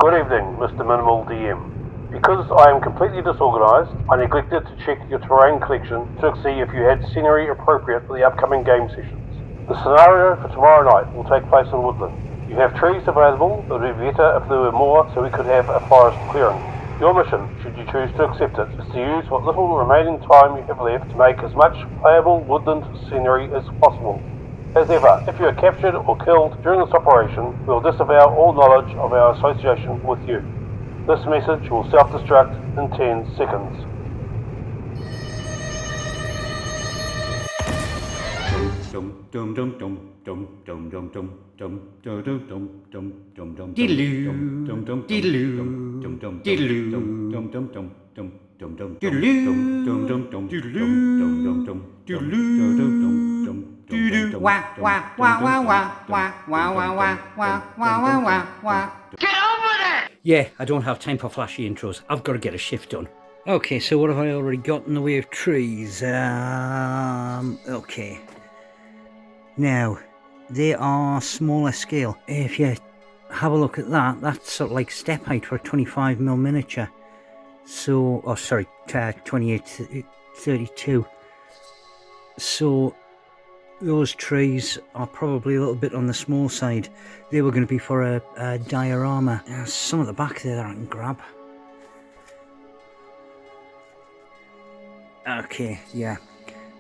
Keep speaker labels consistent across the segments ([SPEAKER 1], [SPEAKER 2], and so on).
[SPEAKER 1] Good evening, Mr. Minimal DM. Because I am completely disorganised, I neglected to check your terrain collection to see if you had scenery appropriate for the upcoming game sessions. The scenario for tomorrow night will take place in woodland. You have trees available, but it would be better if there were more so we could have a forest clearing. Your mission, should you choose to accept it, is to use what little remaining time you have left to make as much playable woodland scenery as possible. As ever, if you are captured or killed during this operation, we will disavow all knowledge of our association with you. This message will self-destruct in 10 seconds.
[SPEAKER 2] Yeah, I don't have time for flashy intros. I've got to get a shift done. Okay, so what have I already got in the way of trees? Okay. Now, they are smaller scale. If you have a look at that, that's sort of like step height for a 25mm miniature. So, 2832. So, those trees are probably a little bit on the small side. They were going to be for a diorama. There's some at the back there that I can grab. Okay, yeah.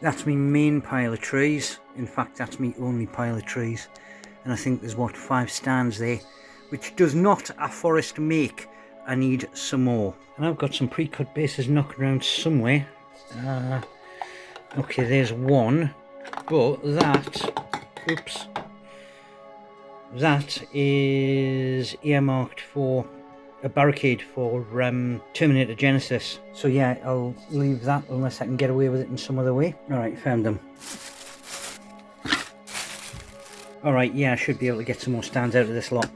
[SPEAKER 2] That's my main pile of trees. In fact, that's my only pile of trees. And I think there's, 5 stands there, which does not a forest make. I need some more. And I've got some pre-cut bases knocking around somewhere. Okay, there's one. But that is earmarked for a barricade for Terminator Genesis. So yeah, I'll leave that unless I can get away with it in some other way. Alright, found them. Alright, yeah, I should be able to get some more stands out of this lot.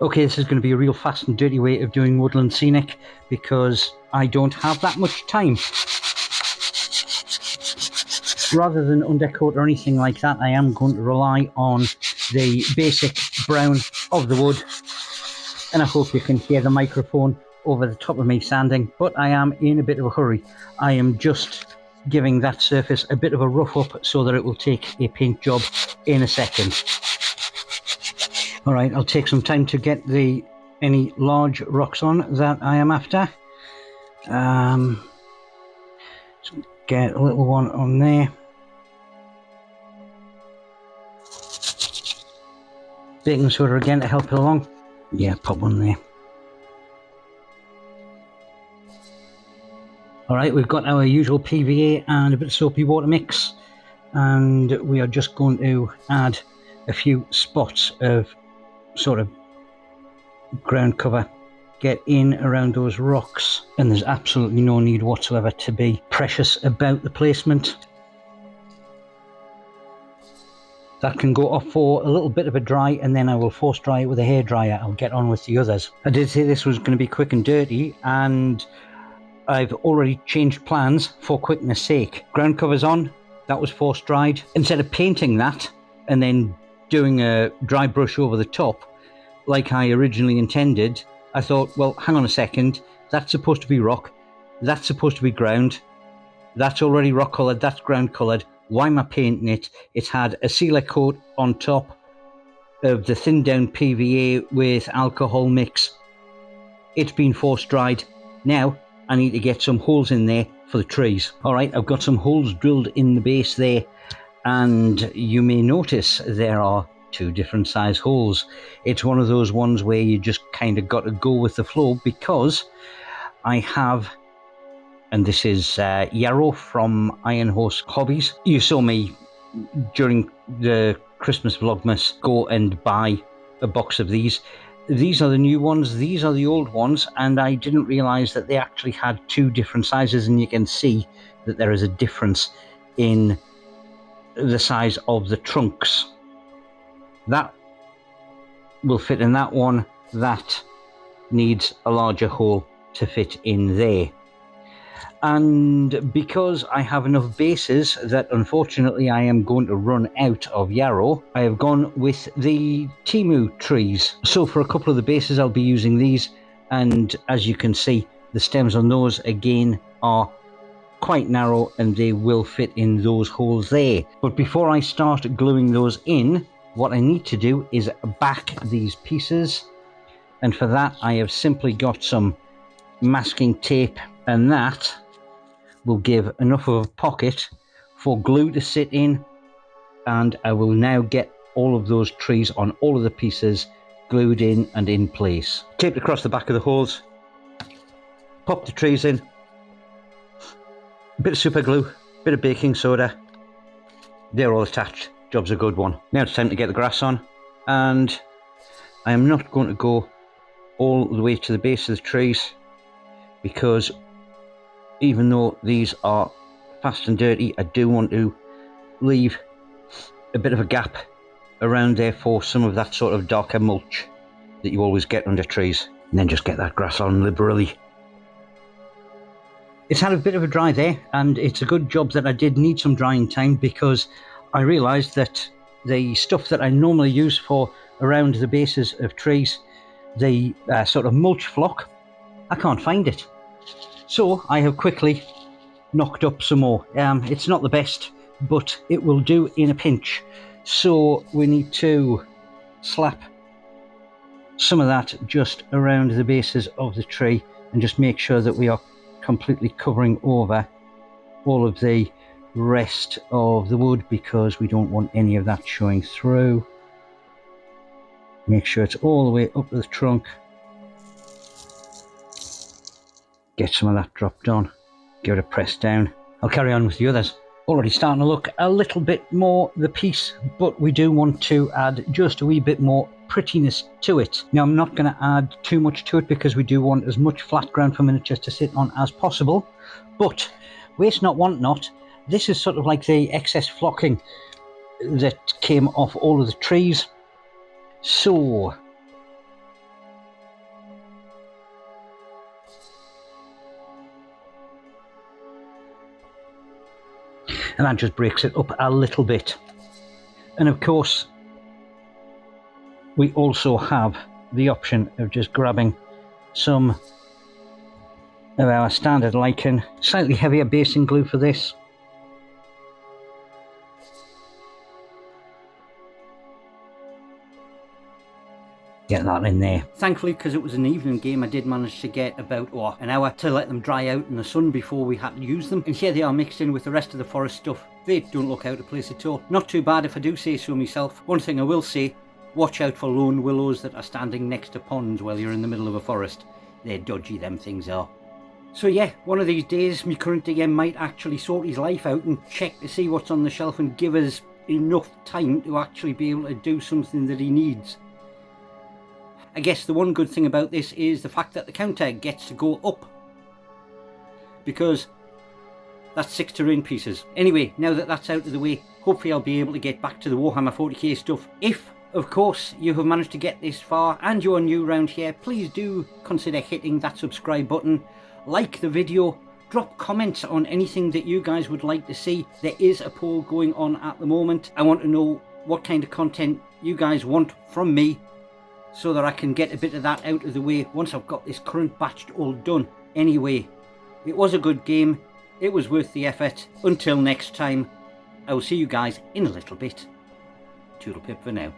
[SPEAKER 2] Okay, this is going to be a real fast and dirty way of doing Woodland Scenic because I don't have that much time. Rather than undercoat or anything like that, I am going to rely on the basic brown of the wood. And I hope you can hear the microphone over the top of me sanding, but I am in a bit of a hurry. I am just giving that surface a bit of a rough up so that it will take a paint job in a second. Alright, I'll take some time to get any large rocks on that I am after. So get a little one on there. Baking soda again to help it along. Yeah, pop one there. Alright, we've got our usual PVA and a bit of soapy water mix, and we are just going to add a few spots of sort of ground cover. Get in around those rocks, and there's absolutely no need whatsoever to be precious about the placement. That can go off for a little bit of a dry, and then I will force dry it with a hairdryer. I'll get on with the others. I did say this was going to be quick and dirty, and I've already changed plans for quickness sake. Ground cover's on, that was force dried. Instead of painting that and then doing a dry brush over the top like I originally intended, I thought, well, hang on a second, that's supposed to be rock, that's supposed to be ground, that's already rock coloured, that's ground coloured. Why am I painting it? It's had a sealer coat on top of the thinned down PVA with alcohol mix. It's been force dried. Now I need to get some holes in there for the trees. Alright, I've got some holes drilled in the base there, and you may notice there are 2 different size holes. It's one of those ones where you just kind of got to go with the flow, because I have, and this is Yarrow from Iron Horse Hobbies. You saw me during the Christmas Vlogmas go and buy a box of these. These are the new ones, these are the old ones, and I didn't realise that they actually had 2 different sizes, and you can see that there is a difference in the size of the trunks. That will fit in that one, that needs a larger hole to fit in there. And because I have enough bases that unfortunately I am going to run out of yarrow, I have gone with the Timu trees. So for a couple of the bases I'll be using these, and as you can see, the stems on those again are quite narrow and they will fit in those holes there. But before I start gluing those in, what I need to do is back these pieces, and for that I have simply got some masking tape, and that will give enough of a pocket for glue to sit in, and I will now get all of those trees on all of the pieces glued in and in place. Taped across the back of the holes, pop the trees in, a bit of super glue, bit of baking soda, they're all attached, job's a good one. Now it's time to get the grass on, and I am not going to go all the way to the base of the trees because even though these are fast and dirty, I do want to leave a bit of a gap around there for some of that sort of darker mulch that you always get under trees, and then just get that grass on liberally. It's had a bit of a dry there, and it's a good job that I did need some drying time because I realised that the stuff that I normally use for around the bases of trees, the sort of mulch flock, I can't find it. So I have quickly knocked up some more. It's not the best, but it will do in a pinch. So we need to slap some of that just around the bases of the tree and just make sure that we are completely covering over all of the rest of the wood because we don't want any of that showing through. Make sure it's all the way up to the trunk. Get some of that dropped on. Give it a press down. I'll carry on with the others. Already starting to look a little bit more the piece, but we do want to add just a wee bit more prettiness to it. Now I'm not going to add too much to it because we do want as much flat ground for miniatures to sit on as possible, but waste not, want not. This is sort of like the excess flocking that came off all of the trees. So and that just breaks it up a little bit. And of course we also have the option of just grabbing some of our standard lichen, slightly heavier basing glue for this. Get that in there. Thankfully, because it was an evening game, I did manage to get about an hour to let them dry out in the sun before we had to use them. And here they are mixed in with the rest of the forest stuff. They don't look out of place at all. Not too bad if I do say so myself. One thing I will say, watch out for lone willows that are standing next to ponds while you're in the middle of a forest. They're dodgy, them things are. So yeah, one of these days my current DM might actually sort his life out and check to see what's on the shelf and give us enough time to actually be able to do something that he needs. I guess the one good thing about this is the fact that the counter gets to go up, because that's 6 terrain pieces. Anyway, now that that's out of the way, hopefully I'll be able to get back to the Warhammer 40k stuff. If, of course, you have managed to get this far and you're new around here, please do consider hitting that subscribe button, like the video, drop comments on anything that you guys would like to see. There is a poll going on at the moment. I want to know what kind of content you guys want from me, so that I can get a bit of that out of the way once I've got this current batch all done. Anyway, it was a good game. It was worth the effort. Until next time, I will see you guys in a little bit. Toodle pip for now.